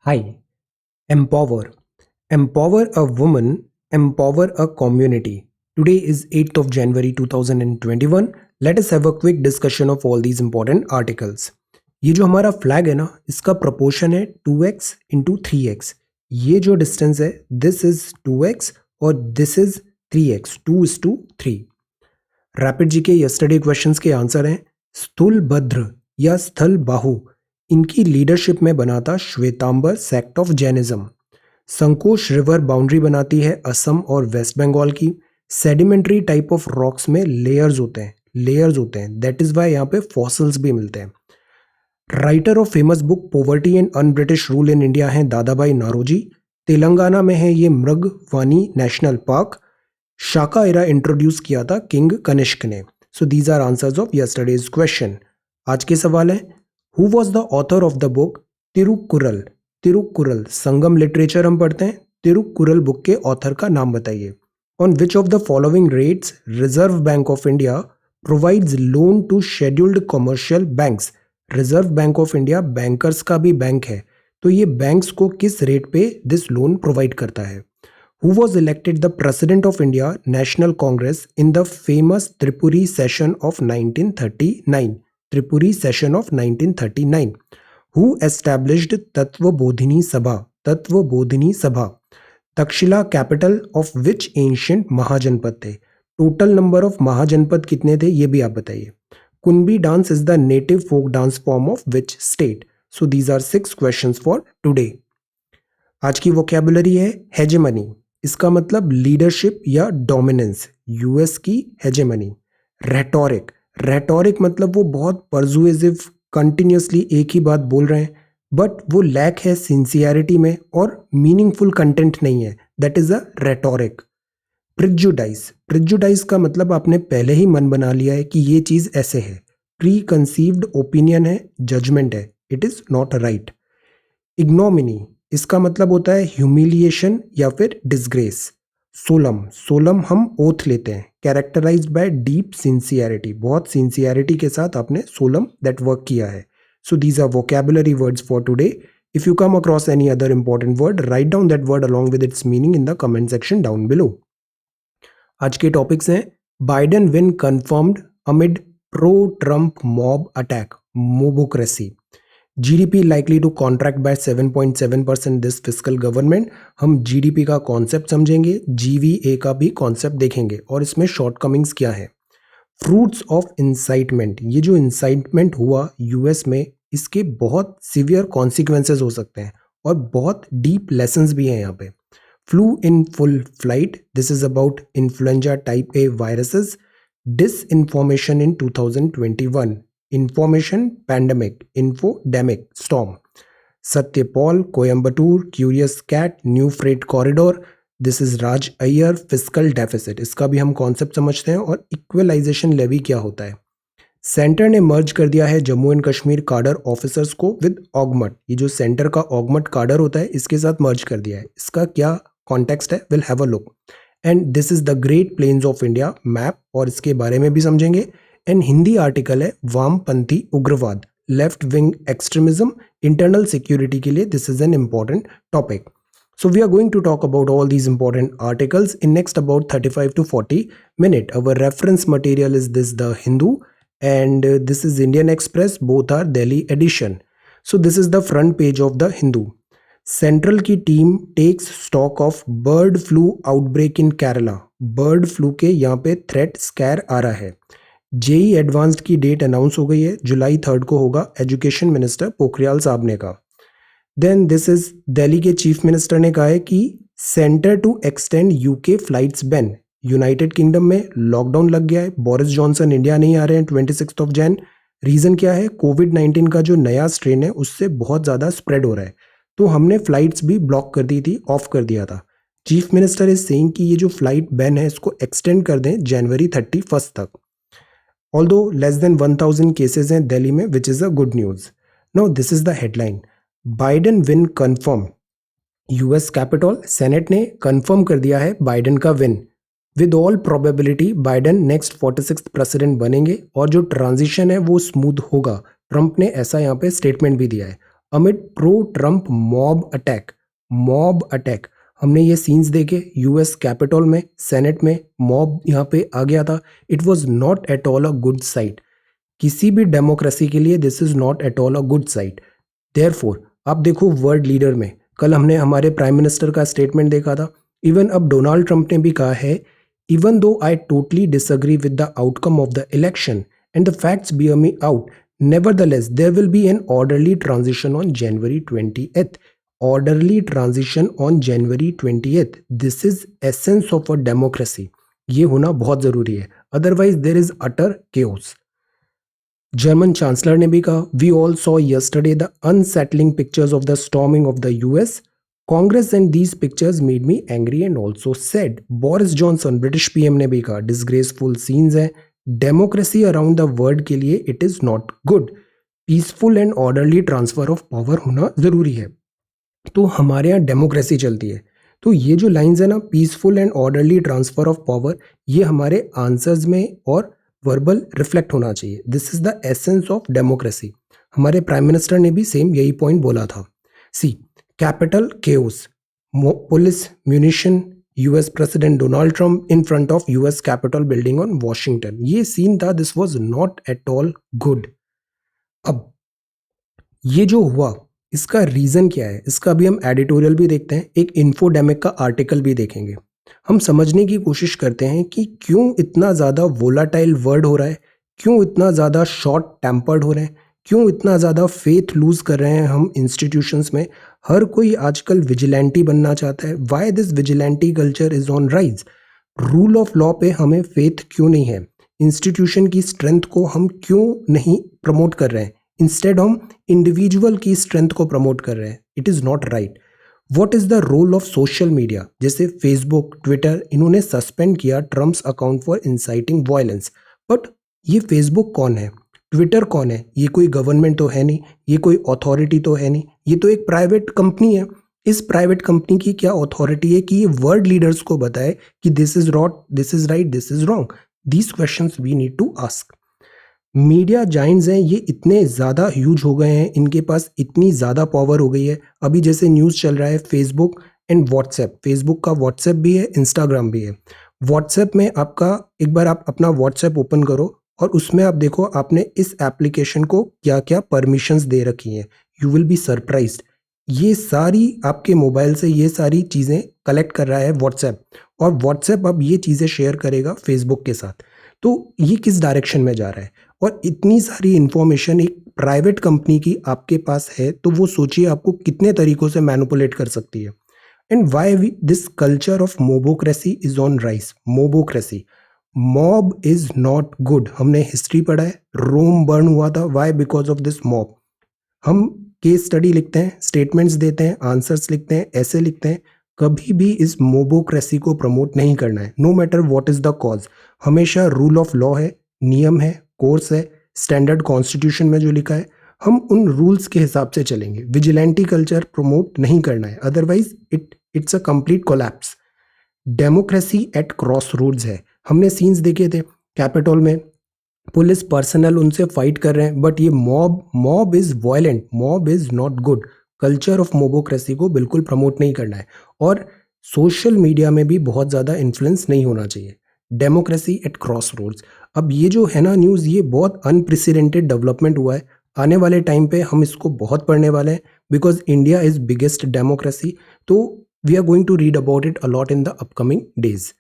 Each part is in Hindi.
Hi, empower. Empower a woman, empower a community. Today is 8th of January 2021. Let us have a quick discussion of all these important articles. ये जो हमारा फ्लैग है ना, इसका प्रोपोर्शन है 2x इंटू 3x. ये जो डिस्टेंस है, दिस इज 2x और दिस इज 3x, 2:3. रैपिड जी के यस्टरडे क्वेश्चंस के आंसर हैं स्थूलभद्र या स्थल बाहु, इनकी लीडरशिप में बना था Shwetambar sect of Jainism. Sankosh river boundary बनाती है असम और वेस्ट बंगाल की. सेडिमेंट्री टाइप ऑफ रॉक्स में लेयर्स होते हैं, दैट इज वाई यहाँ पे फॉसिल्स भी मिलते हैं. Writer of famous book poverty and un British rule in India हैं दादा भाई नारोजी. तेलंगाना में है ये Mrugavani national park. Shaka era introduce किया था किंग कनिष्क ने. So these are answers of yesterday's question. आज के सवाल है, who was the author of the book Tirukkural. Tirukkural Sangam literature हम पढ़ते हैं. तिरुकुरल बुक के ऑथर का नाम बताइए. On which of the following rates Reserve Bank of India provides loan to scheduled commercial banks. Reserve Bank of India bankers का भी बैंक है, तो ये बैंक्स को किस रेट पे दिस लोन प्रोवाइड करता है. Who was elected the President of India National Congress in the famous Tripuri session of 1939? Tripuri session of 1939. Who established Tattvabodhini Sabha? Tattvabodhini Sabha. Takshila capital of which ancient महाजनपद थे. टोटल नंबर ऑफ महाजनपद कितने थे ये भी आप बताइए. Kumbi dance is the native folk dance form of which state. So these are 6 questions for today. आज की वोकैबुलरी है हेजेमनी. इसका मतलब लीडरशिप या डोमिनेंस. यूएस की हेजेमनी. रेटोरिक. रेटोरिक मतलब वो बहुत परसुएसिव, कंटिन्यूसली एक ही बात बोल रहे हैं, बट वो लैक है सिंसियरिटी में और मीनिंगफुल कंटेंट नहीं है. That is a rhetoric. Prejudice. Prejudice का मतलब आपने पहले ही मन बना लिया है कि ये चीज ऐसे है. प्री कंसीव्ड ओपिनियन है, जजमेंट है, it is not right. Ignominy. इसका मतलब होता है ह्यूमिलिएशन या फिर डिसग्रेस. सोलम. सोलम हम ओथ लेते हैं. Characterised by deep sincerity. बहुत सिंसियरिटी के साथ आपने सोलम दैट वर्क किया है. So these are vocabulary words for today. If you come across any other important word, write down that word along with its meaning in the comment section down below. आज के टॉपिक्स हैं Biden win confirmed amid pro Trump mob attack. Mobocracy. GDP likely to contract by 7.7% this fiscal government. हम जीडीपी का कॉन्सेप्ट समझेंगे, जीवीए का भी कॉन्सेप्ट देखेंगे और इसमें शॉर्टकमिंग्स क्या है. Fruits of incitement. ये जो इंसाइटमेंट हुआ यूएस में, इसके बहुत सीवियर कॉन्सिक्वेंसेज हो सकते हैं और बहुत डीप लेसन्स भी हैं यहाँ पे. Flu in full flight. This is about influenza type A viruses. Disinformation in 2021. Information pandemic, infodemic storm. Satyapal, Coimbatore, Curious Cat, New Freight Corridor. This is Raj Iyer. Fiscal deficit, इसका भी हम कॉन्सेप्ट समझते हैं. और इक्वलाइजेशन लेवी क्या होता है. सेंटर ने मर्ज कर दिया है जम्मू एंड कश्मीर कार्डर ऑफिसर्स को विद ऑगमट. ये जो सेंटर का ऑगमट कार्डर होता है, इसके साथ मर्ज कर दिया है. इसका क्या कॉन्टेक्स्ट है, will have a look. And this is the great plains of India map, और इसके बारे में भी समझेंगे. एंड हिंदी आर्टिकल है वामपंथी उग्रवाद, left wing extremism, internal security के लिए this is an important topic. So we are going to talk about all these important articles in next about 35 to 40 minutes. Our reference material is this The Hindu and this is Indian Express. Both are Delhi edition. So this is the front page of The Hindu. Central की team takes stock of bird flu outbreak in Kerala. Bird flu के यहाँ पे threat scare आ रहा है. जेई एडवांस्ड की डेट अनाउंस हो गई है, जुलाई 3 को होगा. एजुकेशन मिनिस्टर पोखरियाल साहब ने कहा. देन दिस इज दिल्ली के चीफ मिनिस्टर ने कहा है कि centre to extend UK flights ban. United Kingdom में लॉकडाउन लग गया है. बोरिस जॉनसन इंडिया नहीं आ रहे हैं 26 ऑफ जैन. रीजन क्या है, कोविड-19 का जो नया स्ट्रेन है उससे बहुत ज़्यादा स्प्रेड हो रहा है, तो हमने फ्लाइट्स भी ब्लॉक कर दी थी, ऑफ कर दिया था. चीफ मिनिस्टर इज सेइंग कि ये जो फ्लाइट बैन है इसको एक्सटेंड कर दें जनवरी 31 तक. Although less than 1000 cases हैं दिल्ली में, which is a good news. Now this is the headline. Biden win confirm. US Capitol Senate ने confirm कर दिया है बाइडेन का win. With all probability Biden next 46th president बनेंगे और जो ट्रांजिशन है वो स्मूथ होगा. ट्रंप ने ऐसा यहाँ पे स्टेटमेंट भी दिया है. Amid pro Trump mob attack हमने ये सीन्स देखे यूएस कैपिटल में, सेनेट में मॉब यहाँ पे आ गया था. It was not at all a good site. किसी भी डेमोक्रेसी के लिए this is not at all a good site. Therefore आप देखो वर्ल्ड लीडर में, कल हमने हमारे प्राइम मिनिस्टर का स्टेटमेंट देखा था. इवन अब डोनाल्ड ट्रंप ने भी कहा है, even though I totally disagree with the outcome of the election and the facts bear me out, nevertheless there will be an orderly transition on January 20th. Orderly transition on January 20th. This is essence of a democracy. ये होना बहुत जरूरी है, otherwise there is utter chaos. German chancellor ने भी कहा, we all saw yesterday the unsettling pictures of the storming of the US Congress and these pictures made me angry and also sad. Boris Johnson British PM ने भी कहा, डिसग्रेसफुल सीन्स है. डेमोक्रेसी अराउंड द वर्ल्ड के लिए it is not good. Peaceful and orderly transfer of power होना जरूरी है. तो हमारे यहाँ डेमोक्रेसी चलती है. तो ये जो लाइंस है ना, peaceful and orderly transfer of power, ये हमारे आंसर्स में और वर्बल रिफ्लेक्ट होना चाहिए. This is the essence of democracy. हमारे प्राइम मिनिस्टर ने भी सेम यही पॉइंट बोला था. See capitol chaos, police munition, US president Donald Trump in front of US capitol building on Washington. ये सीन था, this was not at all good. अब ये जो हुआ इसका रीजन क्या है, इसका भी हम एडिटोरियल भी देखते हैं, एक इन्फोडेमिक का आर्टिकल भी देखेंगे. हम समझने की कोशिश करते हैं कि क्यों इतना ज़्यादा वोलाटाइल वर्ड हो रहा है, क्यों इतना ज़्यादा शॉर्ट टेम्पर्ड हो रहे हैं, क्यों इतना ज़्यादा फेथ लूज कर रहे हैं हम इंस्टीट्यूशंस में. हर कोई आजकल विजिलेंटी बनना चाहता है. Why this vigilante culture is on rise. Rule of law पे हमें फेथ क्यों नहीं है, इंस्टीट्यूशन की स्ट्रेंथ को हम क्यों नहीं प्रमोट कर रहे हैं, इंस्टेड हम इंडिविजुअल की स्ट्रेंथ को प्रमोट कर रहे हैं. It is not right. What is the role of social media. जैसे फेसबुक, ट्विटर, इन्होंने सस्पेंड किया Trump's account for inciting violence. But ये फेसबुक कौन है, ट्विटर कौन है, ये कोई गवर्नमेंट तो है नहीं, ये कोई अथॉरिटी तो है नहीं, ये तो एक प्राइवेट कंपनी है. इस प्राइवेट कंपनी की क्या अथॉरिटी है कि ये वर्ल्ड लीडर्स को बताए कि this is rot, this is right, this is wrong. These questions we need to ask. Media giants हैं, ये इतने ज़्यादा ह्यूज हो गए हैं, इनके पास इतनी ज़्यादा पावर हो गई है. अभी जैसे न्यूज़ चल रहा है फेसबुक एंड व्हाट्सएप, फेसबुक का व्हाट्सएप भी है, इंस्टाग्राम भी है. व्हाट्सएप में आपका एक बार आप अपना व्हाट्सएप ओपन करो और उसमें आप देखो आपने इस एप्लीकेशन को क्या क्या परमिशंस दे रखी हैं. You will be surprised. ये सारी आपके मोबाइल से ये सारी चीज़ें कलेक्ट कर रहा है व्हाट्सएप, और व्हाट्सएप अब ये चीज़ें शेयर करेगा फेसबुक के साथ. तो ये किस डायरेक्शन में जा रहा है. और इतनी सारी इंफॉर्मेशन एक प्राइवेट कंपनी की आपके पास है, तो वो सोचिए आपको कितने तरीकों से मैनिपुलेट कर सकती है. And why this culture of mobocracy is on rise. Mobocracy, mob is not good. हमने हिस्ट्री पढ़ा है, रोम बर्न हुआ था. Why? Because of this mob. हम केस स्टडी लिखते हैं, स्टेटमेंट्स देते हैं, आंसर्स लिखते हैं, ऐसे लिखते हैं. कभी भी इस मोबोक्रेसी को प्रमोट नहीं करना है, no matter what is the cause. हमेशा रूल ऑफ लॉ है, नियम है, कोर्स है, स्टैंडर्ड कॉन्स्टिट्यूशन में जो लिखा है, हम उन रूल्स के हिसाब से चलेंगे. विजिलेंटी कल्चर प्रमोट नहीं करना है, otherwise it's a complete collapse. Democracy at crossroads है. हमने सीन्स देखे थे कैपिटल में, पुलिस पर्सनल उनसे फाइट कर रहे हैं, बट ये mob is violent, mob is not good. Culture of mobocracy को बिल्कुल प्रमोट नहीं करना है. और सोशल मीडिया में भी बहुत ज़्यादा इन्फ्लुएंस नहीं होना चाहिए. Democracy at crossroads. अब ये जो है ना न्यूज़, ये बहुत अनप्रेसिडेंटेड डेवलपमेंट हुआ है. आने वाले टाइम पे हम इसको बहुत पढ़ने वाले हैं, because India is biggest democracy. तो we are going to read about it a lot in the upcoming days.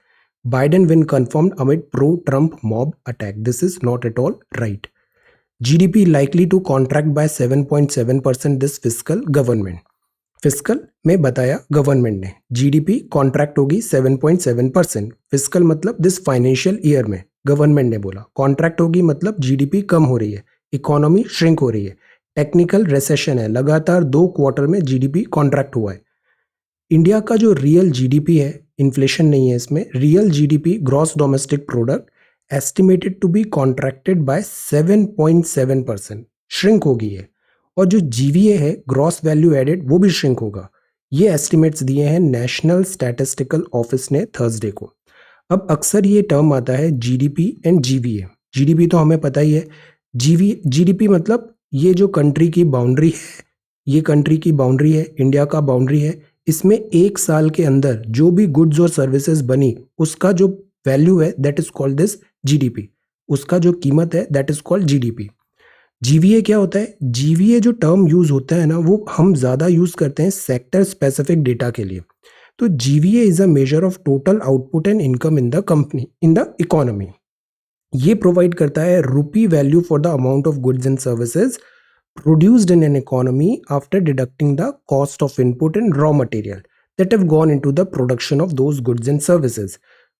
Biden win confirmed amid pro-Trump mob attack. This is not at all right. GDP likely to contract by 7.7% this fiscal government. Fiscal में बताया गवर्नमेंट ने, जीडीपी कॉन्ट्रैक्ट होगी 7.7%. फिस्कल मतलब दिस फाइनेंशियल ईयर में गवर्नमेंट ने बोला. कॉन्ट्रैक्ट होगी मतलब जीडीपी कम हो रही है, इकोनॉमी श्रिंक हो रही है, टेक्निकल रिसेशन है, लगातार 2 क्वार्टर में जीडीपी कॉन्ट्रैक्ट हुआ है. इंडिया का जो रियल जीडीपी है, इन्फ्लेशन नहीं है इसमें, real GDP gross domestic product estimated to be contracted by 7.7%. Shrink होगी है. और जो जीवीए है, ग्रॉस वैल्यू एडेड, वो भी श्रिंक होगा. ये एस्टिमेट्स दिए हैं नेशनल स्टैटिस्टिकल ऑफिस ने थर्सडे को. अब अक्सर ये टर्म आता है जीडीपी एंड जीवीए. जीडीपी तो हमें पता ही है, जीडीपी मतलब ये जो कंट्री की बाउंड्री है, ये कंट्री की बाउंड्री है, इंडिया का बाउंड्री है, इसमें एक साल के अंदर जो भी गुड्स और सर्विसेज बनी उसका जो वैल्यू है that is called this GDP, उसका जो कीमत है that is called GDP. GVA क्या होता है? जीवीए जो टर्म यूज होता है ना वो हम ज़्यादा यूज करते हैं सेक्टर स्पेसिफिक डेटा के लिए। तो GVA is a measure of total output and income in the company, in the economy. ये प्रोवाइड करता है rupee value for the amount of goods and services produced in an economy after deducting the cost of input and raw material that have gone into the production of those goods and services।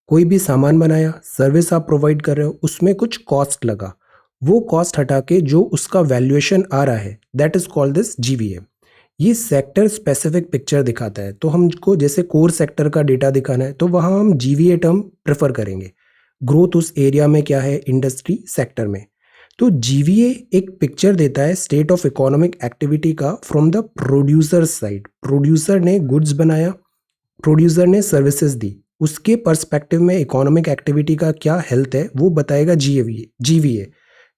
कोई भी सामान बनाया, सर्विस आप प्रोवाइड कर रहे हो, उसमें कुछ कॉस्ट लगा, वो कॉस्ट हटा के जो उसका वैल्यूएशन आ रहा है that is called this GVA. ये सेक्टर स्पेसिफिक पिक्चर दिखाता है। तो हमको जैसे कोर सेक्टर का डेटा दिखाना है तो वहाँ हम जीवीए टर्म प्रेफर करेंगे। ग्रोथ उस एरिया में क्या है, इंडस्ट्री सेक्टर में। तो जीवीए एक पिक्चर देता है स्टेट ऑफ इकोनॉमिक एक्टिविटी का from the producer side. Producer ने गुड्स बनाया, प्रोड्यूसर ने सर्विसेज दी, उसके पर्सपेक्टिव में इकोनॉमिक एक्टिविटी का क्या हेल्थ है वो बताएगा जीवीए।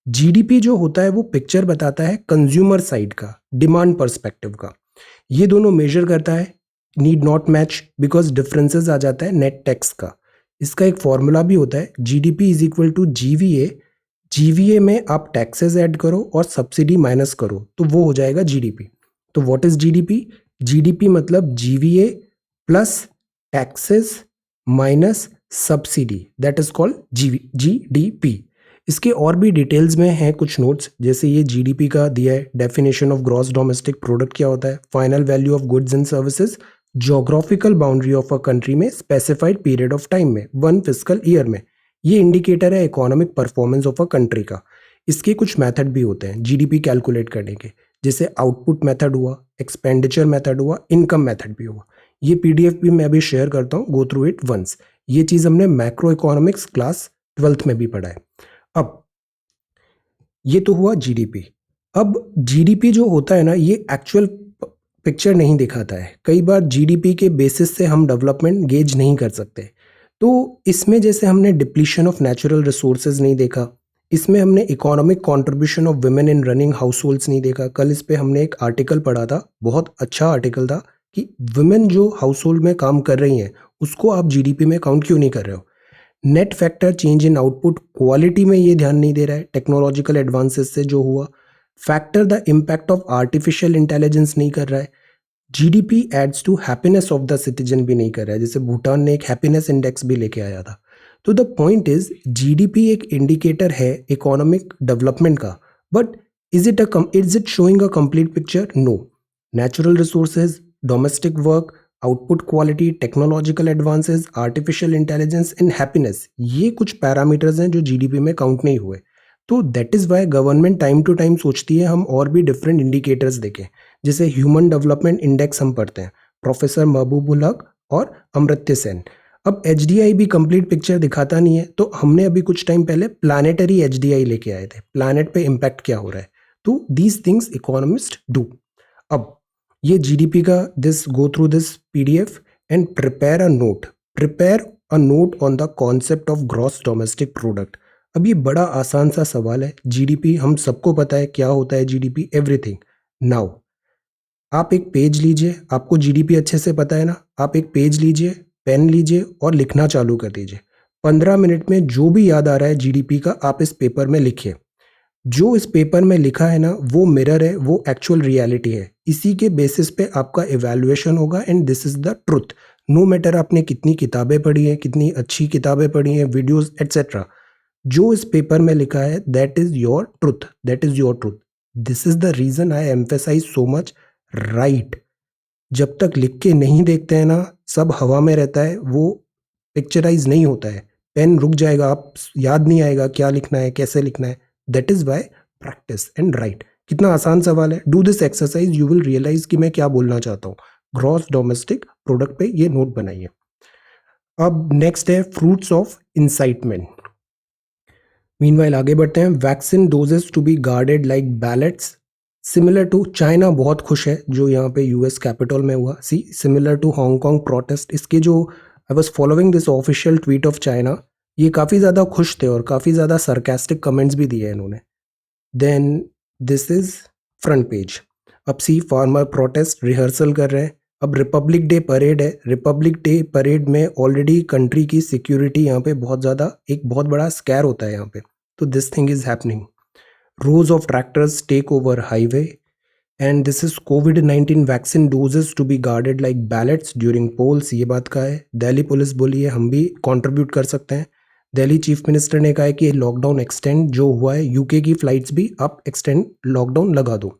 जीडीपी जो होता है वो पिक्चर बताता है कंज्यूमर साइड का, डिमांड पर्सपेक्टिव का। ये दोनों मेजर करता है, need not match because differences आ जाता है नेट टैक्स का। इसका एक फॉर्मूला भी होता है, GDP is equal to GVA. GVA में आप टैक्सेस ऐड करो और सब्सिडी माइनस करो तो वो हो जाएगा जीडीपी। तो व्हाट इज जीडीपी? जीडीपी मतलब GVA plus taxes minus subsidy, that is called GDP. इसके और भी डिटेल्स में हैं कुछ नोट्स, जैसे ये जीडीपी का दिया है, definition of gross domestic product क्या होता है, final value of goods and services, geographical boundary of a country में स्पेसिफाइड पीरियड ऑफ टाइम में, वन फिस्कल ईयर में। ये इंडिकेटर है economic performance of a country का। इसके कुछ मेथड भी होते हैं जीडीपी कैलकुलेट करने के, जैसे आउटपुट मेथड हुआ, एक्सपेंडिचर मेथड हुआ, इनकम मेथड भी हुआ। ये पीडीएफ भी मैं अभी शेयर करता हूँ, गो थ्रू इट वंस। ये चीज़ हमने मैक्रो इकोनॉमिक्स क्लास 12th में भी पढ़ा है। अब ये तो हुआ जीडीपी। अब जीडीपी जो होता है ना ये एक्चुअल पिक्चर नहीं दिखाता है। कई बार जीडीपी के बेसिस से हम डेवलपमेंट गेज नहीं कर सकते। तो इसमें जैसे हमने डिप्लीशन ऑफ नेचुरल रिसोर्सेज नहीं देखा, इसमें हमने economic contribution of women in running house holds नहीं देखा। कल इस पे हमने एक आर्टिकल पढ़ा था, बहुत अच्छा आर्टिकल था कि वुमेन जो हाउस होल्ड में काम कर रही हैं उसको आप जीडीपी में काउंट क्यों नहीं कर रहे हो। Net factor change in output quality में ये ध्यान नहीं दे रहा है, टेक्नोलॉजिकल एडवांसेस से जो हुआ। Factor the impact of artificial intelligence नहीं कर रहा है। GDP adds to happiness of the citizen भी नहीं कर रहा है, जैसे भूटान ने एक हैप्पीनेस इंडेक्स भी लेके आया था। तो द पॉइंट इज जीडीपी एक इंडिकेटर है इकोनॉमिक डेवलपमेंट का, but is it showing a complete picture? No. Natural resources, domestic work, output quality, technological advances, artificial intelligence and happiness, ये कुछ पैरामीटर्स हैं जो जीडीपी में काउंट नहीं हुए। तो that is why government time to time सोचती है हम और भी डिफरेंट इंडिकेटर्स देखें। जैसे ह्यूमन डेवलपमेंट इंडेक्स हम पढ़ते हैं, प्रोफेसर महबूबुल हक और अमर्त्य सेन। अब एचडीआई भी कंप्लीट पिक्चर दिखाता नहीं है, तो हमने अभी कुछ टाइम पहले प्लानिटरी एचडीआई लेके आए थे, प्लानट पे इम्पैक्ट क्या हो रहा है। तो दीज थिंग्स इकोनॉमिस्ट डू। अब ये जीडीपी का this go through this PDF and prepare a note on the concept of gross domestic product. अब ये बड़ा आसान सा सवाल है। जीडीपी हम सबको पता है क्या होता है, जीडीपी एवरीथिंग। नाउ आप एक पेज लीजिए, आपको जीडीपी अच्छे से पता है ना, आप एक पेज लीजिए, पेन लीजिए और लिखना चालू कर दीजिए। 15 मिनट में जो भी याद आ रहा है जीडीपी का आप इस पेपर में लिखिए। जो इस पेपर में लिखा है ना वो मिरर है, वो एक्चुअल रियलिटी है। इसी के बेसिस पे आपका इवैल्यूएशन होगा and this is the truth. No matter आपने कितनी किताबें पढ़ी हैं, कितनी अच्छी किताबें पढ़ी हैं, वीडियोस एटसेट्रा, जो इस पेपर में लिखा है that is your truth, that is your truth. This is the reason I emphasise so much write. जब तक लिख के नहीं देखते हैं ना, सब हवा में रहता है, वो पिक्चराइज नहीं होता है। पेन रुक जाएगा, आप याद नहीं आएगा क्या लिखना है, कैसे लिखना है। That is why practice and write. कितना आसान सवाल है। Do this exercise, you will realise कि मैं क्या बोलना चाहता हूँ। ग्रॉस डोमेस्टिक प्रोडक्ट पे ये नोट बनाइए। अब नेक्स्ट है फ्रूट्स ऑफ इंसाइटमेंट। मीनवाइल आगे बढ़ते हैं। Vaccine doses to be guarded like ballots similar to, China बहुत खुश है जो यहाँ पे यूएस कैपिटल में हुआ। See similar to Hong Kong protest. इसके जो I was following this official tweet of China, ये काफ़ी ज़्यादा खुश थे और काफ़ी ज़्यादा सरकास्टिक कमेंट्स भी दिए इन्होंने। Then this is front page. अब सी फार्मर प्रोटेस्ट रिहर्सल कर रहे हैं। अब रिपब्लिक डे परेड है। रिपब्लिक डे परेड में ऑलरेडी कंट्री की सिक्योरिटी यहाँ पे बहुत ज़्यादा एक बहुत बड़ा स्कैर होता है यहाँ पे, तो this thing is happening. Rows of tractors take over highway and this is कोविड-19 vaccine doses to be guarded like ballots during polls, ये बात का है। दिल्ली पुलिस बोली है हम भी कंट्रीब्यूट कर सकते हैं। दिल्ली चीफ मिनिस्टर ने कहा है कि लॉकडाउन एक्सटेंड जो हुआ है, यूके की फ्लाइट्स भी आप एक्सटेंड लॉकडाउन लगा दो।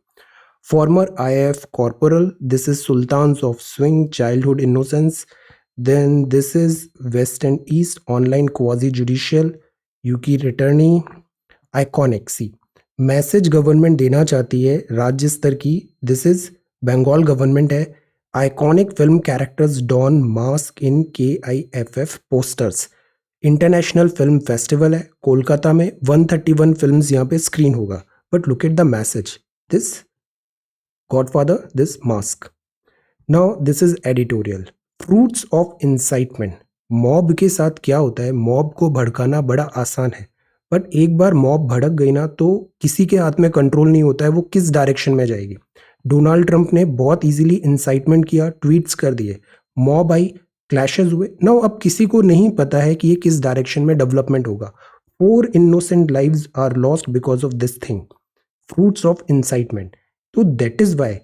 Former IAF corporal, this is sultans of swing childhood innocence, then this is west and east online quasi judicial, UK returnee iconic. See message government देना चाहती है राज्य स्तर की, दिस इज बंगाल गवर्नमेंट है। Iconic film characters don mask in KIFF posters. International film festival है कोलकाता में, 131 फिल्म्स यहाँ पे स्क्रीन होगा। But look at the message, this godfather, this mask. Now this is editorial. Fruits of incitement. Mob के साथ क्या होता है, मॉब को भड़काना बड़ा आसान है, बट एक बार मॉब भड़क गई ना तो किसी के हाथ में कंट्रोल नहीं होता है वो किस डायरेक्शन में जाएगी। डोनाल्ड ट्रंप ने बहुत इजीली इंसाइटमेंट किया, ट्वीट्स कर दिए, मॉब आई, क्लैशेस हुए। नाउ अब किसी को नहीं पता है कि ये किस डायरेक्शन में डेवलपमेंट होगा। 4 innocent lives are lost because of this thing, fruits of incitement. तो दैट इज वाई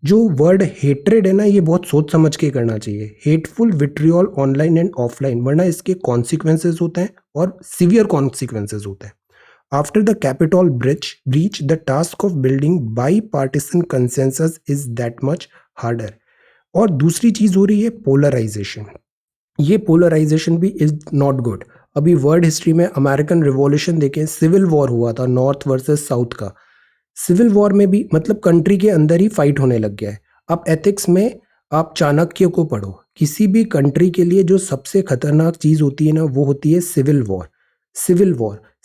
जो वर्ड हेट्रेड है ना, ये बहुत सोच समझ के करना चाहिए। Hateful vitriol online and offline, वरना इसके कॉन्सिक्वेंसेज होते हैं और सीवियर कॉन्सिक्वेंसेज होते हैं। After the capital breach the task of building by partisan consensus is that much harder. और दूसरी चीज हो रही है पोलराइजेशन। ये पोलराइजेशन भी इज नॉट गुड। अभी वर्ल्ड हिस्ट्री में अमेरिकन रिवॉल्यूशन देखें, सिविल वॉर हुआ था नॉर्थ वर्सेस साउथ का। सिविल वॉर में भी मतलब कंट्री के अंदर ही फाइट होने लग गया है। अब एथिक्स में आप चाणक्य को पढ़ो, किसी भी कंट्री के लिए जो सबसे खतरनाक चीज होती है ना वो होती है सिविल वॉर।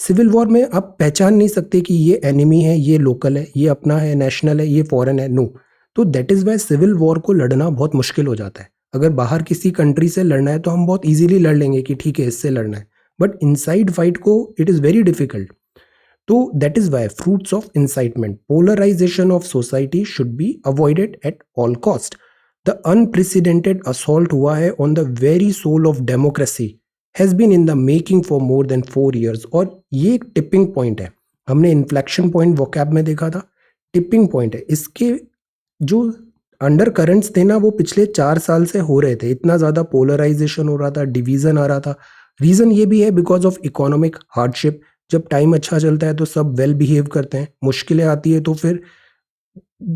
सिविल वॉर में आप पहचान नहीं सकते कि ये एनिमी है, ये लोकल है, ये अपना है, नेशनल है, ये फॉरेन है, नो। तो that is why civil war को लड़ना बहुत मुश्किल हो जाता है। अगर बाहर किसी कंट्री से लड़ना है तो हम बहुत इजीली लड़ लेंगे कि ठीक है इससे लड़ना है, बट इनसाइड फाइट को इट इज वेरी डिफिकल्ट। तो that is why fruits of incitement, polarisation of society should be avoided at all cost. The unprecedented assault हुआ है on the very soul of democracy has been in the making for more than 4 years। और ये एक टिपिंग पॉइंट है, हमने इन्फ्लेक्शन पॉइंट वोकैब में देखा था, टिपिंग पॉइंट है। इसके जो अंडर करंट्स थे ना वो पिछले 4 साल से हो रहे थे, इतना ज्यादा पोलराइजेशन हो रहा था, डिवीजन आ रहा था। रीजन ये भी है बिकॉज ऑफ इकोनॉमिक हार्डशिप। जब टाइम अच्छा चलता है तो सब वेल बिहेव करते हैं, मुश्किलें आती है तो फिर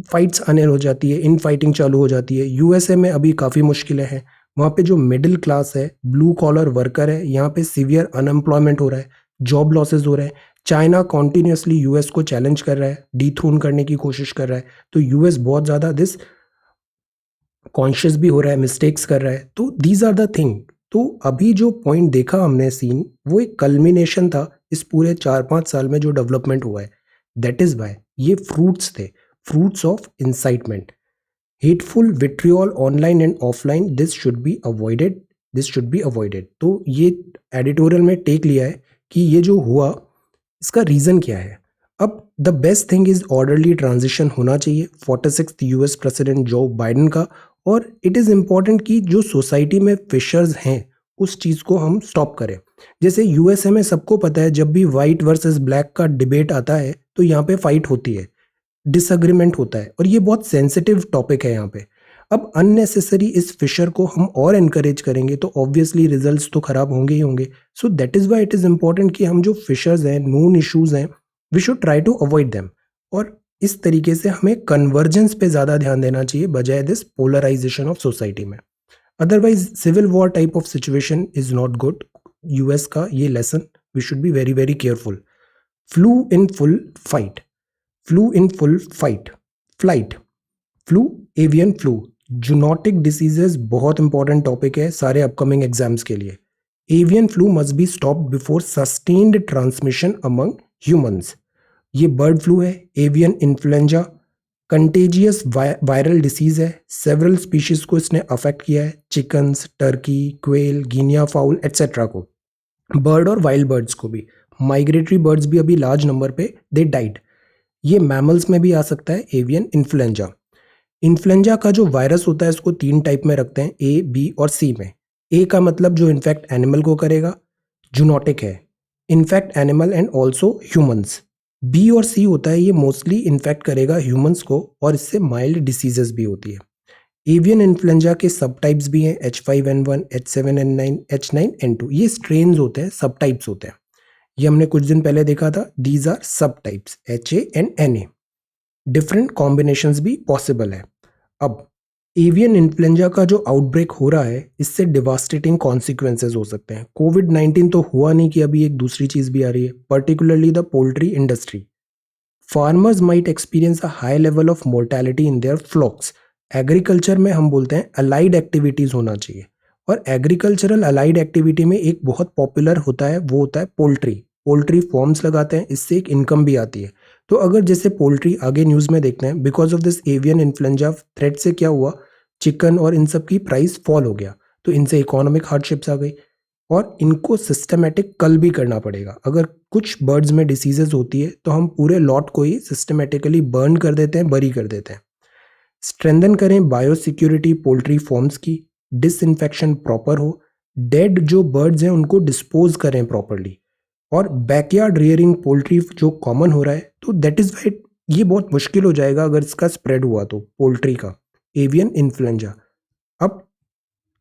फाइट्स आने हो जाती है, इन फाइटिंग चालू हो जाती है। यूएसए में अभी काफ़ी मुश्किलें हैं, वहाँ पे जो मिडिल क्लास है, ब्लू कॉलर वर्कर है, यहाँ पे सीवियर अनएम्प्लॉयमेंट हो रहा है, जॉब लॉसेज हो रहे हैं। चाइना कॉन्टिन्यूसली यूएस को चैलेंज कर रहा है, डीथ्रोन करने की कोशिश कर रहा है, तो यूएस बहुत ज़्यादा दिस कॉन्शियस भी हो रहा है, मिस्टेक्स कर रहा है। तो दीज आर द थिंग। तो अभी जो पॉइंट देखा हमने सीन, वो एक कल्मिनेशन था इस पूरे 4-5 साल में जो डेवलपमेंट हुआ है। दैट इज वाई ये फ्रूट्स थे, fruits of incitement. Hateful vitriol online and offline, this should be avoided, this should be avoided. तो ये एडिटोरियल में टेक लिया है कि ये जो हुआ इसका रीजन क्या है। अब the best thing is orderly transition होना चाहिए 46th US president Joe Biden का। और इट इज़ इम्पॉर्टेंट कि जो सोसाइटी में फिशर्स हैं उस चीज़ को हम स्टॉप करें। जैसे यूएसए में सबको पता है जब भी वाइट वर्सेस ब्लैक का डिबेट आता है तो यहाँ पे फाइट होती है, डिसएग्रीमेंट होता है, और ये बहुत सेंसिटिव टॉपिक है यहाँ पे। अब अननेसेसरी इस फिशर को हम और एनकरेज करेंगे तो ऑब्वियसली रिजल्ट्स तो खराब होंगे ही होंगे। So that is why it is important कि हम जो फिशर्स हैं, नोन इश्यूज हैं, we should try to avoid them. और इस तरीके से हमें कन्वर्जेंस पे ज़्यादा ध्यान देना चाहिए बजाय दिस पोलराइजेशन ऑफ सोसाइटी में। Otherwise civil war type of situation is not good. US का ये lesson, we should be very very careful. Flu in full fight, flu in full flight, flu, avian flu, zoonotic diseases बहुत इंपॉर्टेंट टॉपिक है सारे अपकमिंग एग्जाम्स के लिए। Avian flu must be stopped before sustained transmission among humans. ये बर्ड फ्लू है, avian influenza, contagious viral disease है, सेवरल स्पीशीज को इसने अफेक्ट किया है, chickens, Turkey, quail, Guinea foul etcetera को, बर्ड और वाइल्ड बर्ड्स को भी। माइग्रेटरी बर्ड्स भी अभी लार्ज नंबर पे दे डाइड। ये मैमल्स में भी आ सकता है एवियन इन्फ्लुएंजा। इन्फ्लुएंजा का जो वायरस होता है इसको 3 टाइप में रखते हैं, ए, बी और सी में। ए का मतलब जो इन्फेक्ट एनिमल को करेगा, जूनोटिक है, infect animal and also humans. B और सी होता है ये मोस्टली इन्फेक्ट करेगा ह्यूमंस को और इससे माइल्ड डिसीजेस भी होती है। एवियन इन्फ्लुएंजा के सब टाइप्स भी हैं, H5N1, H7N9, H9N2, ये स्ट्रेन्स होते हैं, सब टाइप्स होते हैं। ये हमने कुछ दिन पहले देखा था, दीज आर सब types, HA and NA। Different combinations भी पॉसिबल है। अब एवियन इन्फ्लुएंजा का जो आउटब्रेक हो रहा है इससे डिवास्टेटिंग कॉन्सिक्वेंसेज हो सकते हैं। कोविड-19 तो हुआ नहीं कि अभी एक दूसरी चीज भी आ रही है, particularly the poultry industry. Farmers might experience a high level of mortality in their flocks. Agriculture में हम बोलते हैं अलाइड एक्टिविटीज होना चाहिए, और एग्रीकल्चरल अलाइड एक्टिविटी में एक बहुत पॉपुलर होता है, वो होता है पोल्ट्री। पोल्ट्री फॉर्म्स लगाते हैं, इससे एक इनकम भी आती है। तो अगर जैसे पोल्ट्री आगे न्यूज में देखते हैं, because of this avian influenza threat से क्या हुआ, चिकन और इन सब की प्राइस फॉल हो गया, तो इनसे इकोनॉमिक हार्डशिप्स आ गई और इनको सिस्टमेटिक कल भी करना पड़ेगा। अगर कुछ बर्ड्स में डिसीजेज होती है तो हम पूरे लॉट को ही सिस्टमेटिकली बर्न कर देते हैं, बरी कर देते हैं। स्ट्रेंथन करें बायोसिक्योरिटी पोल्ट्री फॉर्म्स की, डिसइंफेक्शन प्रॉपर हो, डेड जो बर्ड्स हैं उनको डिस्पोज करें प्रॉपरली, और बैकयार्ड रियरिंग पोल्ट्री जो कॉमन हो रहा है, तो दैट इज वाइट ये बहुत मुश्किल हो जाएगा अगर इसका स्प्रेड हुआ तो पोल्ट्री का एवियन इन्फ्लुएंजा। अब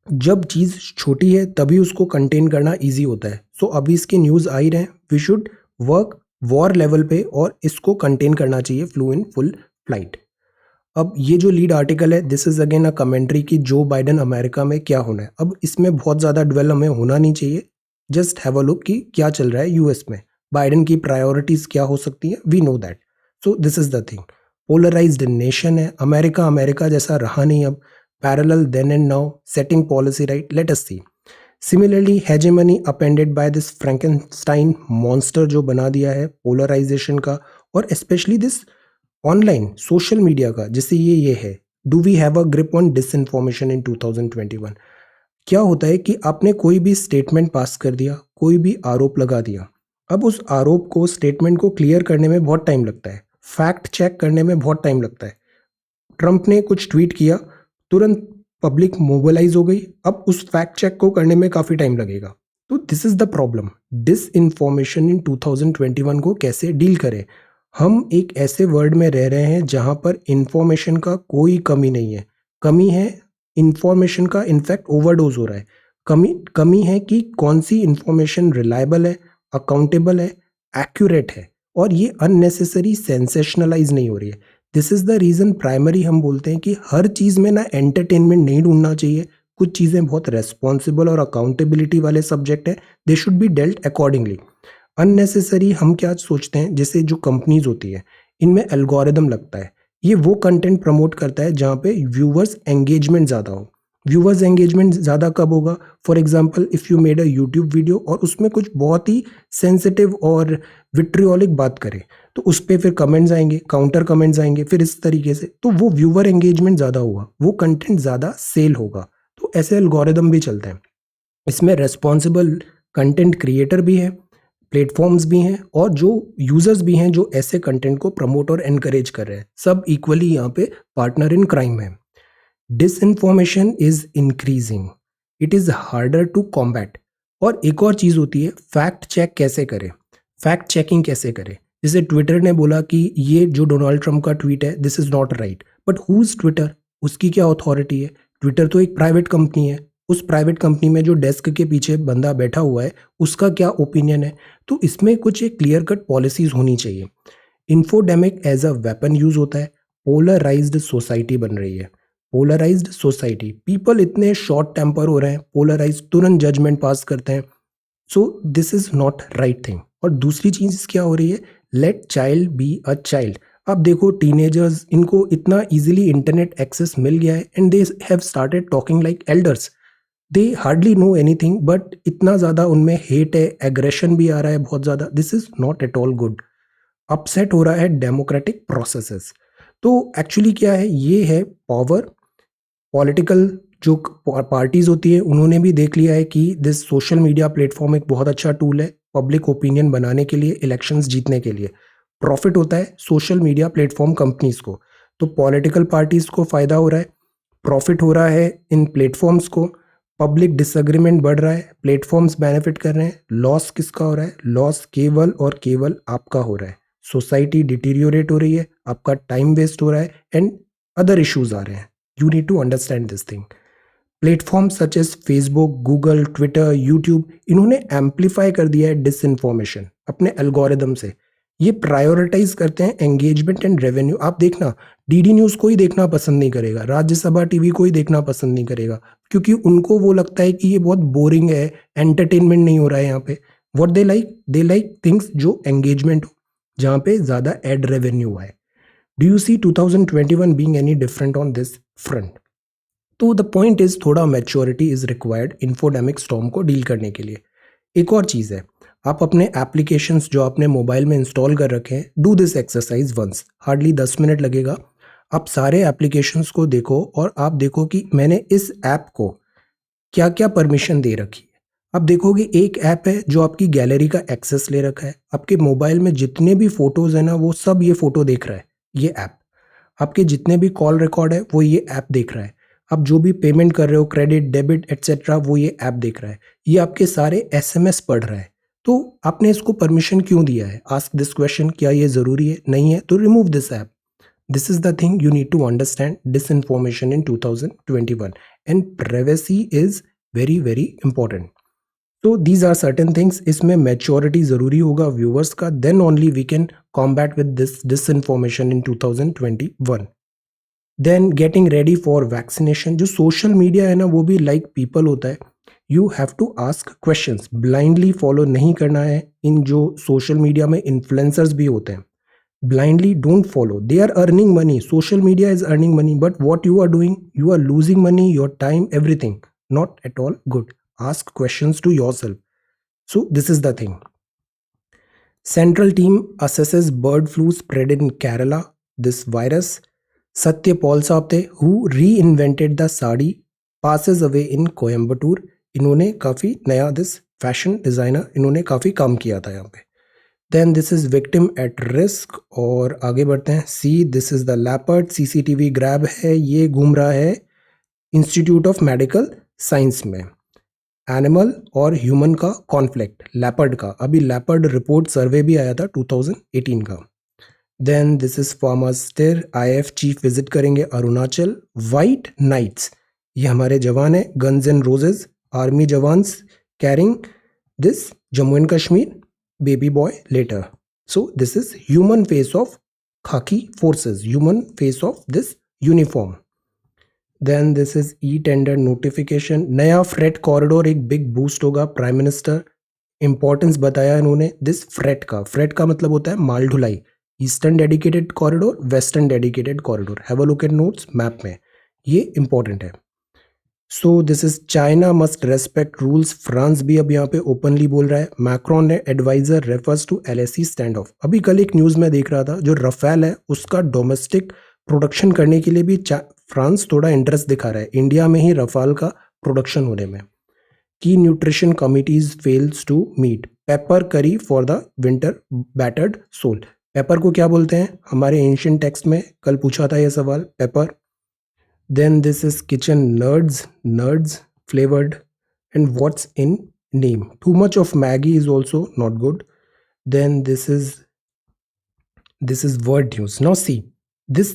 जब चीज़ छोटी है तभी उसको कंटेन करना इजी होता है। सो अभी इसके न्यूज़ आ ही रहे हैं, we should work war level पे और इसको कंटेन करना चाहिए फ्लू इन फुल फ्लाइट। अब ये जो लीड आर्टिकल है, this is again a commentary कि जो बाइडन अमेरिका में क्या होना है। अब इसमें बहुत ज़्यादा डिवेल हमें होना नहीं चाहिए, जस्ट हैव अ लुक कि क्या चल रहा है यूएस में, बाइडन की प्रायोरिटीज़ क्या हो सकती है, we know that. So this is the thing, polarised nation है अमेरिका, अमेरिका जैसा रहा नहीं अब। Parallel then and now, setting policy right, let us see. Similarly hegemony appended by this Frankenstein monster जो बना दिया है पोलराइजेशन का, और specially this online social media का, जिससे ये है, do we have a grip on disinformation in 2021। क्या होता है कि आपने कोई भी स्टेटमेंट पास कर दिया, कोई भी आरोप लगा दिया, अब उस आरोप को, स्टेटमेंट को क्लियर करने में बहुत टाइम लगता है, फैक्ट चेक करने में बहुत टाइम लगता है। ट्रंप ने कुछ ट्वीट किया, तुरंत पब्लिक मोबिलाइज हो गई, अब उस फैक्ट चेक को करने में काफ़ी टाइम लगेगा। तो this is the problem, disinformation in 2021 को कैसे डील करें। हम एक ऐसे वर्ल्ड में रह रहे हैं जहां पर इंफॉर्मेशन का कोई कमी नहीं है, कमी है इंफॉर्मेशन का, इनफैक्ट ओवरडोज हो रहा है। कमी कमी है कि कौन सी इंफॉर्मेशन रिलायबल है, अकाउंटेबल है, एक्यूरेट है, और ये अननेसेसरी सेंसेशनलाइज नहीं हो रही है। This is the reason primary हम बोलते हैं कि हर चीज़ में ना एंटरटेनमेंट नहीं ढूंढना चाहिए। कुछ चीज़ें बहुत रेस्पॉन्सिबल और अकाउंटेबिलिटी वाले सब्जेक्ट हैं, they should be dealt accordingly. Unnecessary हम क्या सोचते हैं, जैसे जो कंपनीज होती है इनमें एल्गोरिदम लगता है, ये वो कंटेंट प्रमोट करता है जहाँ पे व्यूवर्स एंगेजमेंट ज़्यादा हो। व्यूवर्स एंगेजमेंट ज़्यादा कब होगा, for example if you made a YouTube video और उसमें कुछ बहुत ही सेंसिटिव और विट्रियोलिक बात करें, तो उस पर फिर कमेंट्स आएंगे, काउंटर कमेंट्स आएंगे, फिर इस तरीके से तो वो व्यूवर एंगेजमेंट ज़्यादा होगा, वो कंटेंट ज़्यादा सेल होगा। तो ऐसे एल्गोरिदम भी चलते हैं। इसमें रेस्पॉन्सिबल कंटेंट क्रिएटर भी है, प्लेटफॉर्म्स भी हैं, और जो यूजर्स भी हैं जो ऐसे कंटेंट को प्रमोट और एनकरेज कर रहे हैं, सब इक्वली यहाँ पे पार्टनर इन क्राइम है। Disinformation is increasing, it is harder to combat. और एक और चीज होती है, फैक्ट चेक कैसे करें, फैक्ट चेकिंग कैसे करें। जैसे ट्विटर ने बोला कि ये जो डोनाल्ड ट्रंप का ट्वीट है this is not right, but who is Twitter, उसकी क्या अथॉरिटी है। ट्विटर तो एक प्राइवेट कंपनी है, उस प्राइवेट कंपनी में जो डेस्क के पीछे बंदा बैठा हुआ है उसका क्या ओपिनियन है। तो इसमें कुछ एक क्लियर कट पॉलिसीज होनी चाहिए। Infodemic as a weapon use होता है, पोलराइज्ड सोसाइटी बन रही है, पोलराइज्ड सोसाइटी, पीपल इतने शॉर्ट टेम्पर हो रहे हैं, पोलराइज, तुरंत जजमेंट पास करते हैं। So this is not right thing. और दूसरी चीज क्या हो रही है, let child be a child. अब देखो टीनेजर्स, इनको इतना इजीली इंटरनेट एक्सेस मिल गया है and they have started talking like elders, they hardly know anything, but इतना ज़्यादा उनमें हेट है, एग्रेशन भी आ रहा है बहुत ज़्यादा। This is not at all good, upset हो रहा है डेमोक्रेटिक प्रोसेसेस। तो एक्चुअली क्या है, ये है पावर। पॉलिटिकल जो पार्टीज होती है उन्होंने भी देख लिया है कि दिस सोशल मीडिया प्लेटफॉर्म एक बहुत अच्छा टूल है पब्लिक ओपिनियन बनाने के लिए, इलेक्शंस जीतने के लिए। प्रॉफिट होता है सोशल मीडिया प्लेटफॉर्म कंपनीज को। तो पॉलिटिकल पार्टीज को फायदा हो रहा है, प्रॉफिट हो रहा है इन प्लेटफॉर्म्स को, पब्लिक डिसएग्रीमेंट बढ़ रहा है, प्लेटफॉर्म्स बेनिफिट कर रहे हैं, लॉस किसका हो रहा है, लॉस केवल और केवल आपका हो रहा है, सोसाइटी डिटीरियोरेट हो रही है, आपका टाइम वेस्ट हो रहा है एंड अदर इश्यूज आ रहे हैं. You need to understand this thing. Platform such as Facebook, Google, Twitter, YouTube, इन्होंने एम्पलीफाई कर दिया है डिसइंफॉर्मेशन अपने एल्गोरिदम से. ये प्रायोरिटाइज करते हैं एंगेजमेंट एंड रेवेन्यू. आप देखना, डीडी न्यूज कोई देखना पसंद नहीं करेगा, राज्यसभा टीवी कोई देखना पसंद नहीं करेगा, क्योंकि उनको वो लगता है कि ये बहुत बोरिंग है, एंटरटेनमेंट नहीं हो रहा है यहाँ पे. व्हाट दे लाइक थिंग्स जो एंगेजमेंट हो, जहाँ पे ज्यादा एड रेवेन्यू है. Do you see 2021 being any different on this front? तो द पॉइंट इज थोड़ा maturity is required infodemic storm को डील करने के लिए. एक और चीज़ है, आप अपने एप्लीकेशंस जो आपने मोबाइल में इंस्टॉल कर रखे हैं, do this exercise once. Hardly 10 minute लगेगा. आप सारे एप्लीकेशंस को देखो और आप देखो कि मैंने इस ऐप को क्या क्या परमिशन दे रखी है. आप देखोगे एक ऐप है जो आपकी गैलरी का एक्सेस ले रखा है. आपके मोबाइल में जितने भी फोटोज है ना, वो सब ये फोटो देख रहा है ये ऐप. आपके जितने भी कॉल रिकॉर्ड है वो ये ऐप देख रहा है. आप जो भी पेमेंट कर रहे हो, क्रेडिट, डेबिट एटसेट्रा, वो ये ऐप देख रहा है. ये आपके सारे एसएमएस पढ़ रहा है. तो आपने इसको परमिशन क्यों दिया है? Ask this question. क्या ये जरूरी है? नहीं है तो remove this app. This is the thing you need to understand disinformation in 2021 and privacy is very very important. तो दीज आर सर्टेन थिंग्स. इसमें मैच्योरिटी जरूरी होगा व्यूअर्स का, then only we can combat with this disinformation in 2021. Then getting ready for vaccination. जो सोशल मीडिया है ना, वो भी लाइक पीपल होता है. You have to ask questions. Blindly follow नहीं करना है. इन जो सोशल मीडिया में इन्फ्लुएंसर्स भी होते हैं, blindly don't follow. They are earning money. Social media is earning money, but what you are doing, you are losing money, your time, everything. Not at all good. Ask questions to yourself. So this is the thing. Central team assesses bird flu spread in Kerala. This virus. Satya Paul Sapte, who reinvented the sari, passes away in Coimbatore. इन्होंने काफ़ी नया दिस फैशन डिज़ाइनर, इन्होंने काफ़ी काम किया था यहाँ पे. Then this is victim at risk. और आगे बढ़ते हैं. See this is the leopard. CCTV grab है, ये घूम रहा है इंस्टीट्यूट ऑफ मेडिकल साइंस में. एनिमल और ह्यूमन का कॉन्फ्लिक्ट, लैपर्ड का. अभी लैपर्ड रिपोर्ट सर्वे भी आया था 2018 का. देन दिस इज फार्मास्टर. आईएफ चीफ विजिट करेंगे अरुणाचल. वाइट नाइट्स, ये हमारे जवान है. गन्स एंड रोजेज, आर्मी जवान्स carrying this Jammu and Kashmir baby boy later. So this is human face of khaki forces, human face of this uniform. Then this is e-tender notification. नया फ्रेट कॉरिडोर, एक बिग बूस्ट होगा. प्राइम मिनिस्टर इंपॉर्टेंस बताया इन्होंने दिस फ्रेट का. फ्रेट का मतलब होता है माल ढुलाई. Eastern dedicated corridor, western dedicated corridor. Have a look eight notes map में, ये इंपॉर्टेंट है. So this is China must respect rules. France भी अब यहाँ पे ओपनली बोल रहा है. मैक्रोन ने advisor refers to LAC stand off. अभी कल एक न्यूज़ में देख रहा था, जो रफेल है उसका डोमेस्टिक प्रोडक्शन करने के लिए भी फ्रांस थोड़ा इंटरेस्ट दिखा रहा है इंडिया में ही रफाल का प्रोडक्शन होने में. की nutrition committees fails to meet. Pepper curry for the winter battered soul. Pepper को क्या बोलते हैं हमारे एंशिएंट टेक्स्ट में? कल पूछा था ये सवाल. Paper. Then this is kitchen nerds flavored. And what's in name? Too much of Maggie is also not good. Then this is word news. Now see, this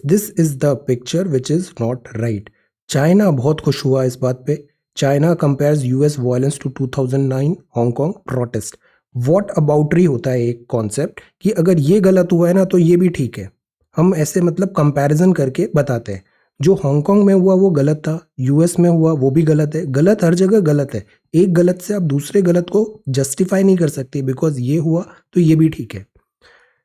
is the picture which is not right. China बहुत खुश हुआ इस बात पे. China compares US violence to 2009 Hong Kong protest. What अबाउटरी होता है एक कॉन्सेप्ट कि अगर ये गलत हुआ है ना तो ये भी ठीक है. हम ऐसे मतलब कंपैरिजन करके बताते हैं. जो हांगकांग में हुआ वो गलत था, यूएस में हुआ वो भी गलत है. गलत हर जगह गलत है. एक गलत से आप दूसरे गलत को जस्टिफाई नहीं कर सकते बिकॉज ये हुआ तो ये भी ठीक है.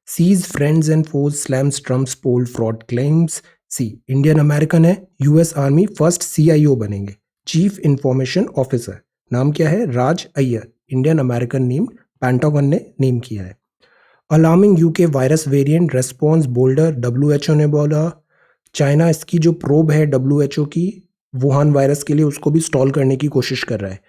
Sees friends and force slams Trump's poll fraud claims. See Indian American है, यूएस आर्मी फर्स्ट सीआईओ बनेंगे, चीफ इंफॉर्मेशन ऑफिसर. नाम क्या है? Raj Iyer. Indian American name, Pentagon ने नेम किया है. Alarming UK virus variant, response bolder. WHO ने बोला चाइना इसकी जो प्रोब है डब्ल्यूएचओ की वुहान वायरस के लिए, उसको भी स्टॉल करने की कोशिश कर रहा है.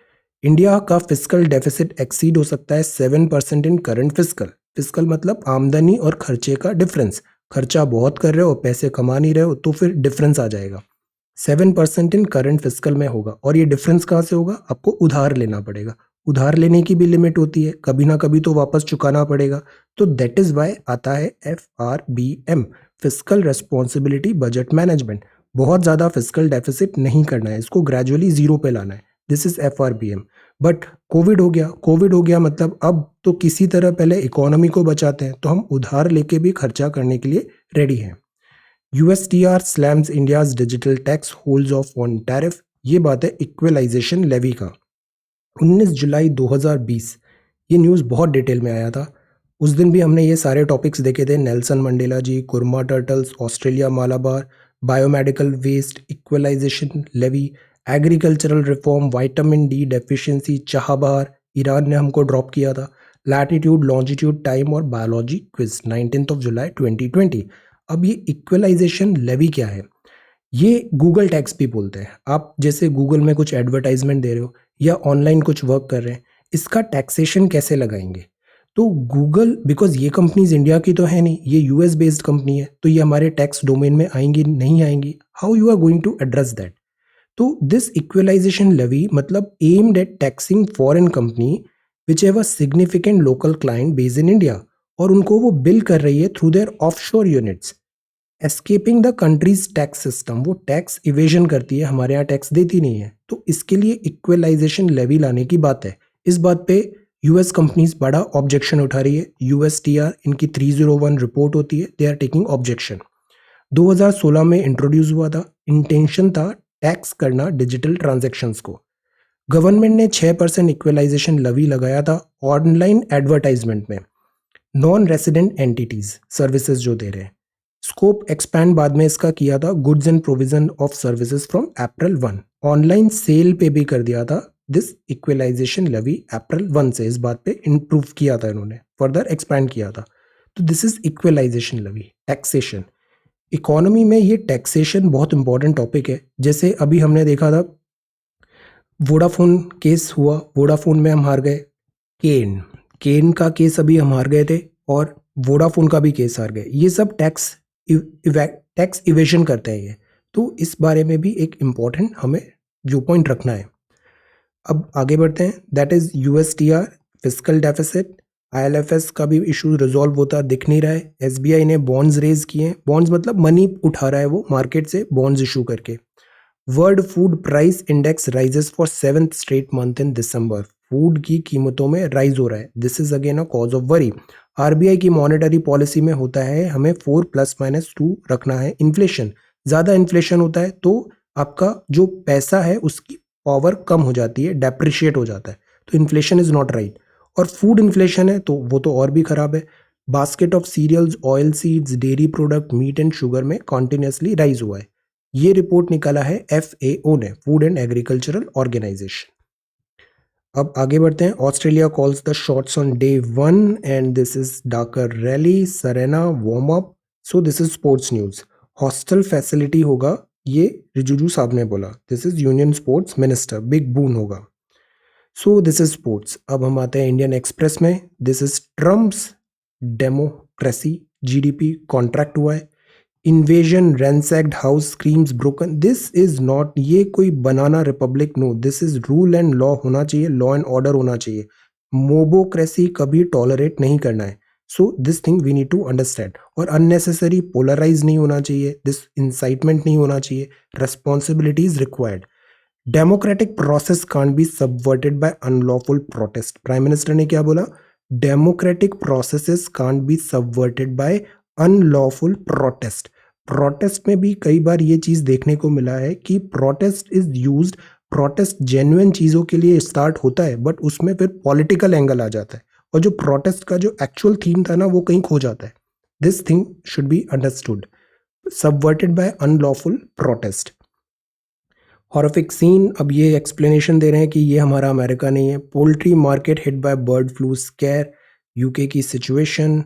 इंडिया का फिस्कल डेफिसिट एक्सीड हो सकता है 7% इन करंट फिस्कल. फिस्कल मतलब आमदनी और खर्चे का डिफरेंस. खर्चा बहुत कर रहे हो और पैसे कमा नहीं रहे हो तो फिर डिफरेंस आ जाएगा। 7% इन करंट फिस्कल में होगा और ये डिफरेंस कहाँ से होगा? आपको उधार लेना पड़ेगा। उधार लेने की भी लिमिट होती है, कभी ना कभी तो वापस चुकाना पड़ेगा। तो दैट इज वाई आता है FRBM, fiscal responsibility budget management. बहुत ज़्यादा फिस्कल डेफिसिट नहीं करना है, इसको ग्रेजुअली जीरो पे लाना है। This is FRBM। But Covid हो गया मतलब अब तो किसी तरह पहले इकोनॉमी को बचाते हैं, तो हम उधार लेके भी खर्चा करने के लिए रेडी हैं। USTR slams India's digital tax holds off on tariff। ये बात है इक्वलाइजेशन लेवी का। 19 जुलाई 2020 ये न्यूज़ बहुत डिटेल में आया था। उस दिन भी हमने ये सारे टॉपिक्स देखे थे, Nelson Mandela ji, Kurma turtles, Australia Malabar, biomedical waste, equalisation levy, agricultural reform, vitamin D deficiency, Chabahar, Iran ने हमको ड्रॉप किया था, लैटिट्यूड लॉन्जिट्यूड टाइम और बायोलॉजी क्विज 19 जुलाई 2020। अब ये इक्वलाइजेशन लेवी क्या है? ये गूगल टैक्स भी बोलते हैं। आप जैसे गूगल में कुछ एडवर्टाइजमेंट दे रहे हो या ऑनलाइन कुछ वर्क कर रहे हैं, इसका टैक्सेशन कैसे लगाएंगे? तो गूगल, बिकॉज ये कंपनीज इंडिया की तो है नहीं, ये यूएस बेस्ड कंपनी है, तो ये हमारे टैक्स डोमेन में आएंगी नहीं आएंगी? How you are going to address that? तो दिस इक्वलाइजेशन लेवी मतलब aimed at taxing foreign company which have a significant local client based in India, और उनको वो बिल कर रही है through their offshore units. Escaping the country's tax system, वो टैक्स इवेजन करती है, हमारे यहाँ टैक्स देती नहीं है, तो इसके लिए इक्वलाइजेशन लेवी लाने की बात है। इस बात पे यूएस कंपनीज बड़ा ऑब्जेक्शन उठा रही है। USTR इनकी 301 रिपोर्ट होती है, दे आर टेकिंग ऑब्जेक्शन। 2016 में इंट्रोड्यूस हुआ था, इंटेंशन था टैक्स करना डिजिटल ट्रांजेक्शन्स को। गवर्नमेंट ने 6% इक्वलाइजेशन लेवी लगाया था ऑनलाइन एडवर्टाइजमेंट में, नॉन रेसिडेंट एंटिटीज सर्विसेज जो दे रहे हैं। स्कोप एक्सपैंड बाद में इसका किया था, goods and provision of services from April 1। Online sale पे भी कर दिया था दिस इक्वलाइजेशन लेवी अप्रैल 1 से। इस बात पे इम्प्रूव किया था इन्होंने, फर्दर एक्सपैंड किया था। तो this is equalization levy, taxation. Economy में ये टैक्सेशन बहुत इंपॉर्टेंट टॉपिक है। जैसे अभी हमने देखा था वोडाफोन केस हुआ, वोडाफोन में हम हार गए। केन केन का केस अभी हम हार गए थे और वोडाफोन का भी केस हार गए। ये सब टैक्स इवेशन करते हैं ये, तो इस बारे में भी एक इम्पॉर्टेंट हमें व्यू पॉइंट रखना है। अब आगे बढ़ते हैं, that is USTR fiscal deficit. ILFS का भी इशू रिजॉल्व होता दिख नहीं रहा है। SBI ने बॉन्ड्स रेज किए हैं, बॉन्ड्स मतलब मनी उठा रहा है वो मार्केट से बॉन्ड्स इशू करके। World food price index rises for 7th straight month in December. Food की कीमतों में राइज हो रहा है, this is again a cause of worry. RBI की मॉनेटरी पॉलिसी में होता है हमें 4 + -2 रखना है। इन्फ्लेशन, ज़्यादा इन्फ्लेशन होता है तो आपका जो पैसा है उसकी पावर कम हो जाती है, डेप्रिशिएट हो जाता है, तो इन्फ्लेशन इज नॉट राइट। और फूड इन्फ्लेशन है तो वो तो और भी खराब है। Basket of cereals, oil seeds, dairy product, meat and sugar में कॉन्टिन्यूसली राइज हुआ है। ये रिपोर्ट निकाला है FAO ने, फूड एंड एग्रीकल्चरल ऑर्गेनाइजेशन। अब आगे बढ़ते हैं। Australia calls the shots on day 1 and this is Dakar rally, Serena warm up. So this is sports news. Hostel facility होगा, ये रिजिजू साहब ने बोला। This is union sports minister, big boon होगा। So this is sports. अब हम आते हैं इंडियन एक्सप्रेस में। This is Trump's democracy, GDP contract हुआ है। Invasion, ransacked house, screams broken. This is not, ये कोई बनाना Republic, no, this is rule and law होना चाहिए, लॉ एंड ऑर्डर होना चाहिए। मोबोक्रेसी कभी टॉलरेट नहीं करना है। So this thing we need to understand. और अननेसेसरी पोलराइज नहीं होना चाहिए, दिस इंसाइटमेंट नहीं होना चाहिए, responsibility is required. Democratic process can't be subverted by unlawful protest. Prime minister ने क्या बोला? Democratic processes can't be subverted by unlawful protest. Protest में भी कई बार ये चीज देखने को मिला है कि protest is used, protest genuine चीजों के लिए स्टार्ट होता है बट उसमें फिर पॉलिटिकल एंगल आ जाता है और जो प्रोटेस्ट का जो एक्चुअल थीम था ना वो कहीं खो जाता है। This thing should be understood, subverted by unlawful protest. Horrific scene, अब ये एक्सप्लेनेशन दे रहे हैं कि ये हमारा अमेरिका नहीं है। Poultry market hit by bird flu square, UK की सिचुएशन,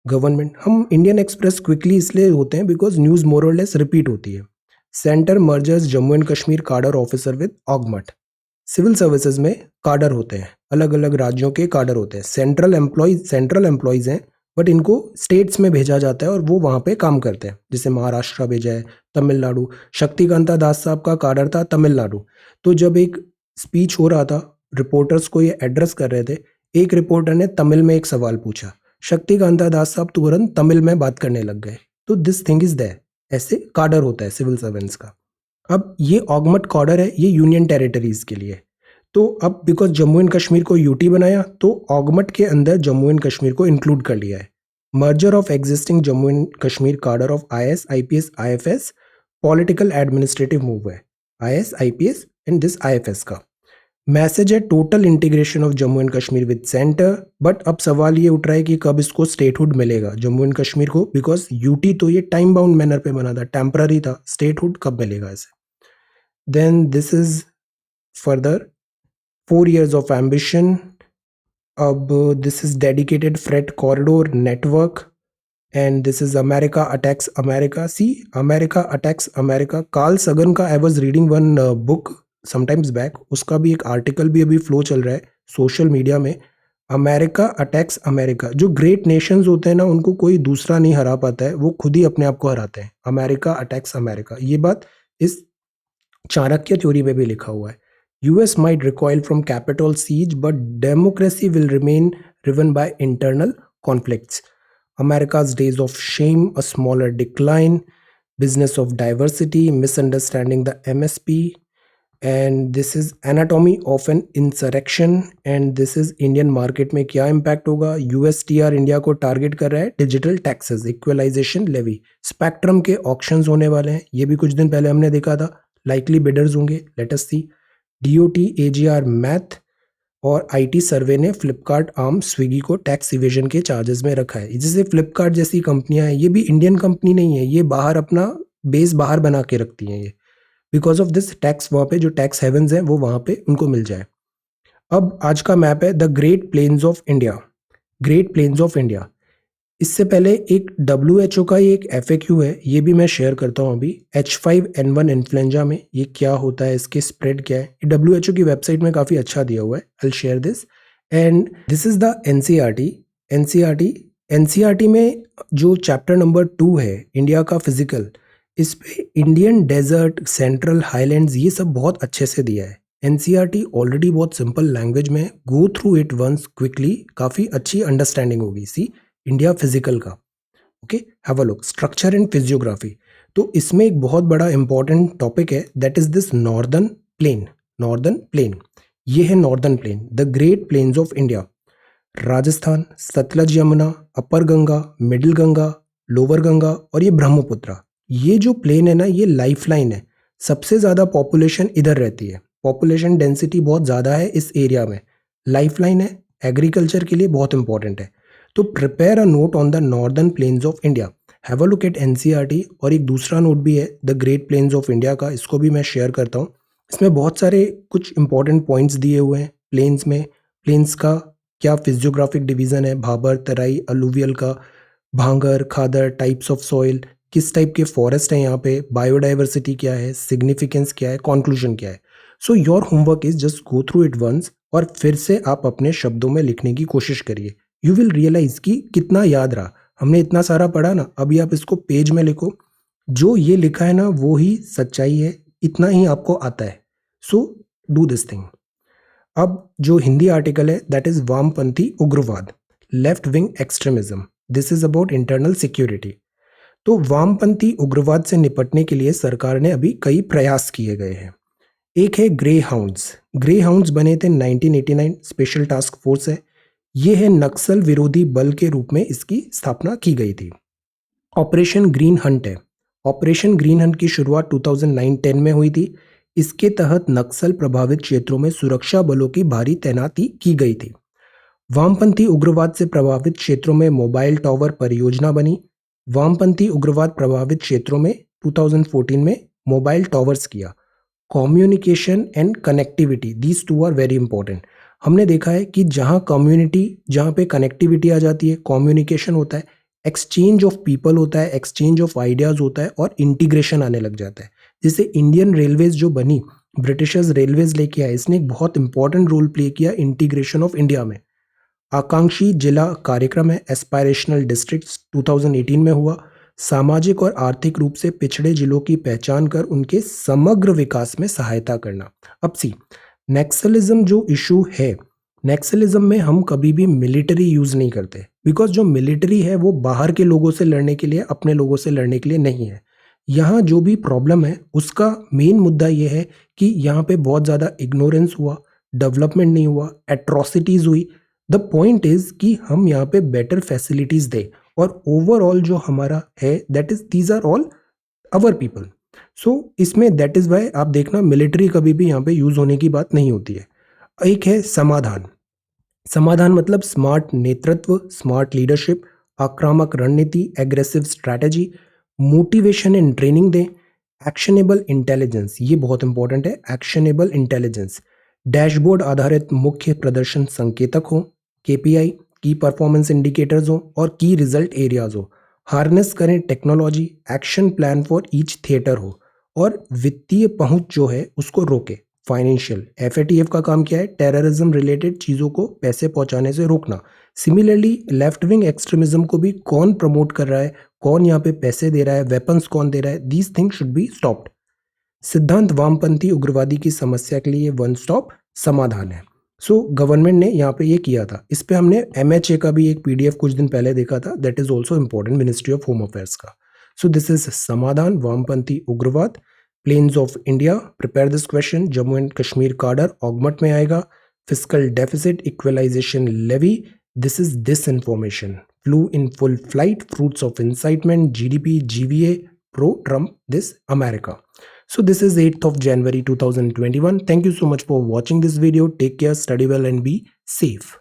गवर्नमेंट। हम इंडियन एक्सप्रेस क्विकली इसलिए होते हैं बिकॉज न्यूज़ मोर और लेस रिपीट होती है। Centre mergers Jammu and Kashmir cadre officer with AGMUT. Civil services में काडर होते हैं, अलग अलग राज्यों के काडर होते हैं। सेंट्रल एम्प्लॉयज हैं बट इनको स्टेट्स में भेजा जाता है और वो वहाँ पे काम करते हैं, जैसे महाराष्ट्र भेजा है, तमिलनाडु। शक्तिकांता दास साहब का काडर था तमिलनाडु। तो जब एक स्पीच हो रहा था, रिपोर्टर्स को ये एड्रेस कर रहे थे, एक रिपोर्टर ने तमिल में एक सवाल पूछा, शक्तिकांता दास साहब तुरंत तमिल में बात करने लग गए। तो दिस थिंग इज देयर, ऐसे काडर होता है सिविल सर्वेंट्स का। अब ये ऑगमट कॉर्डर है, ये यूनियन टेरिटरीज के लिए। तो अब बिकॉज जम्मू एंड कश्मीर को यूटी बनाया, तो ऑगमट के अंदर जम्मू एंड कश्मीर को इंक्लूड कर लिया है। Merger of existing Jammu and Kashmir cadre of IAS IPS IFS political administrative move है, IAS IPS and this IFS का मैसेज है total integration of Jammu and Kashmir with centre. But अब सवाल ये उठ रहा है कि कब इसको स्टेटहुड मिलेगा जम्मू एंड कश्मीर को, बिकॉज यूटी तो ये टाइम बाउंड मैनर पे बना था, टेम्पररी था, स्टेटहुड कब मिलेगा इसे। Then this is further 4 years of ambition. अब this is dedicated freight corridor network and this is America attacks America. See, America attacks America. Carl Sagan का I was reading one book sometimes back. उसका भी एक आर्टिकल भी अभी फ्लो चल रहा है सोशल मीडिया में, अमेरिका अटैक्स अमेरिका। जो ग्रेट नेशंस होते हैं ना, उनको कोई दूसरा नहीं हरा पाता है, वो खुद ही अपने आप को हराते हैं। अमेरिका अटैक्स अमेरिका, ये बात इस चाणक्य थ्योरी में भी लिखा हुआ है। US might recoil from capital siege, but democracy will remain driven by internal conflicts. America's days of shame, a smaller decline, business of diversity, misunderstanding the MSP, and this is anatomy of an insurrection, and this is Indian market में क्या impact होगा। USTR इंडिया को टारगेट कर रहा है, digital taxes, equalization levy, spectrum के ऑक्शंस होने वाले हैं, ये भी कुछ दिन पहले हमने देखा था, लाइकली बिडर्स होंगे, लेट अस सी। DOT AGR मैथ और IT सर्वे ने फ्लिपकार्ट आर्म स्विगी को टैक्स इवेजन के चार्जेस में रखा है। जैसे फ्लिपकार्ट जैसी कंपनियां हैं, ये भी इंडियन कंपनी नहीं है, ये बाहर अपना बेस बाहर बना के रखती हैं ये, बिकॉज ऑफ दिस टैक्स वहाँ पे जो टैक्स हेवन्स हैं वो वहाँ पे उनको मिल जाए। अब आज का मैप है the great plains of India, great plains of India. इससे पहले एक WHO का ये एक FAQ है, ये भी मैं शेयर करता हूँ अभी। H5N1 इन्फ्लुएंजा में ये क्या होता है, इसके स्प्रेड क्या है, WHO की वेबसाइट में काफ़ी अच्छा दिया हुआ है। I will share this and this is the NCERT में जो चैप्टर नंबर 2 है इंडिया का फिजिकल, इस पे इंडियन डेजर्ट, सेंट्रल हाईलैंड्स, ये सब बहुत अच्छे से दिया है। NCERT ऑलरेडी बहुत सिंपल लैंग्वेज में, go through it once quickly, काफ़ी अच्छी अंडरस्टैंडिंग होगी। सी इंडिया फिजिकल का, okay, have a look. Structure and physiography, तो इसमें एक बहुत बड़ा इंपॉर्टेंट टॉपिक है, that is this northern plain. Northern plain, ये है northern plain, the great plains of India. Rajasthan, Sutlej Yamuna, upper Ganga, middle Ganga, lower Ganga और ये ब्रह्मपुत्र, ये जो प्लेन है ना, ये लाइफलाइन है। सबसे ज़्यादा पॉपुलेशन इधर रहती है, पॉपुलेशन डेंसिटी बहुत ज़्यादा है इस एरिया में, लाइफलाइन है, एग्रीकल्चर के लिए बहुत इंपॉर्टेंट है। तो prepare a note on the northern plains of India, have a look at NCERT। और एक दूसरा नोट भी है the great plains of India का, इसको भी मैं शेयर करता हूँ। इसमें बहुत सारे कुछ इंपॉर्टेंट पॉइंट्स दिए हुए हैं प्लेन्स में, प्लेन्स का क्या फिजियोग्राफिक डिवीजन है, भाबर, तराई, अलुवियल का, भांगर, खादर, टाइप्स ऑफ सॉइल, किस टाइप के फॉरेस्ट हैं यहाँ पे, बायोडाइवर्सिटी क्या है, सिग्निफिकेंस क्या है, कंक्लूजन क्या है। So your homework is just go through it once और फिर से आप अपने शब्दों में लिखने की कोशिश करिए। यू विल रियलाइज कि कितना याद रहा, हमने इतना सारा पढ़ा ना, अभी आप इसको पेज में लिखो, जो ये लिखा है ना वो ही सच्चाई है, इतना ही आपको आता है। So do this thing. अब जो हिंदी आर्टिकल है दैट इज वामपंथी उग्रवाद, left wing extremism, this is about internal security. तो वामपंथी उग्रवाद से निपटने के लिए सरकार ने अभी कई प्रयास किए गए हैं। एक है ग्रे हाउंड्स, ग्रे हाउंड्स बने थे 1989, स्पेशल टास्क फोर्स है, ये है नक्सल विरोधी बल के रूप में इसकी स्थापना की गई थी। ऑपरेशन ग्रीन हंट है, ऑपरेशन ग्रीन हंट की शुरुआत 2009-10 में हुई थी। इसके तहत नक्सल प्रभावित क्षेत्रों में सुरक्षा बलों की भारी तैनाती की गई थी। वामपंथी उग्रवाद से प्रभावित क्षेत्रों में मोबाइल टावर परियोजना बनी। वामपंथी उग्रवाद प्रभावित क्षेत्रों में 2014 में मोबाइल टावर्स किया। Communication and connectivity, these two are very important. हमने देखा है कि जहाँ कम्युनिटी, जहाँ पे कनेक्टिविटी आ जाती है, कम्युनिकेशन होता है, एक्सचेंज ऑफ पीपल होता है, एक्सचेंज ऑफ आइडियाज़ होता है और इंटीग्रेशन आने लग जाता है। जैसे इंडियन रेलवेज जो बनी, ब्रिटिशर्स रेलवेज लेके आए, इसने एक बहुत इंपॉर्टेंट रोल प्ले किया इंटीग्रेशन ऑफ इंडिया में। आकांक्षी जिला कार्यक्रम है, एस्पायरेशनल डिस्ट्रिक्ट्स 2018 में हुआ। सामाजिक और आर्थिक रूप से पिछड़े जिलों की पहचान कर उनके समग्र विकास में सहायता करना। अब सी, नेक्सलिज्म जो इशू है, नेक्सलिज्म में हम कभी भी मिलिट्री यूज नहीं करते, बिकॉज जो मिलिट्री है वो बाहर के लोगों से लड़ने के लिए, अपने लोगों से लड़ने के लिए नहीं है। यहाँ जो भी प्रॉब्लम है उसका मेन मुद्दा ये है कि यहाँ पे बहुत ज़्यादा इग्नोरेंस हुआ, डेवलपमेंट नहीं हुआ, एट्रोसिटीज़ हुई। द पॉइंट इज कि हम यहाँ पे बेटर फैसिलिटीज़ दें, और ओवरऑल जो हमारा है that is these are all our people. So इसमें दैट इज़ वाई आप देखना मिलिट्री कभी भी यहाँ पे यूज़ होने की बात नहीं होती है। एक है समाधान। समाधान मतलब स्मार्ट नेतृत्व, स्मार्ट लीडरशिप, आक्रामक रणनीति, aggressive strategy, motivation and training दें, एक्शनेबल इंटेलिजेंस, ये बहुत इंपॉर्टेंट है, एक्शनेबल इंटेलिजेंस, डैशबोर्ड आधारित मुख्य प्रदर्शन संकेतक हो, केपीआई की परफॉर्मेंस इंडिकेटर्स हो और की रिजल्ट एरियाज हो, हार्नेस करें technology, action plan for each theatre हो, और वित्तीय पहुंच जो है उसको रोके। फाइनेंशियल, एफएटीएफ का काम क्या है, टेररिज्म रिलेटेड चीज़ों को पैसे पहुंचाने से रोकना। सिमिलरली लेफ्ट विंग एक्सट्रीमिज्म को भी कौन प्रमोट कर रहा है, कौन यहाँ पे पैसे दे रहा है, वेपन्स कौन दे रहा है, these things should be stopped. सिद्धांत वामपंथी उग्रवादी की समस्या के लिए वन स्टॉप समाधान है। सो गवर्नमेंट ने यहाँ पे ये किया था, इस पे हमने एमएचए का भी एक पीडीएफ कुछ दिन पहले देखा था, that is also important, ministry of home affairs का। सो दिस इज समाधान, वामपंथी उग्रवाद, plains of India, prepare this question, Jammu and Kashmir cadre augment में आएगा, fiscal deficit, equalization levy, this is this information, flu in full flight, fruits of incitement, GDP, GVA, pro Trump, this America. So this is 8th of January 2021. Thank you so much for watching this video. Take care, study well and be safe.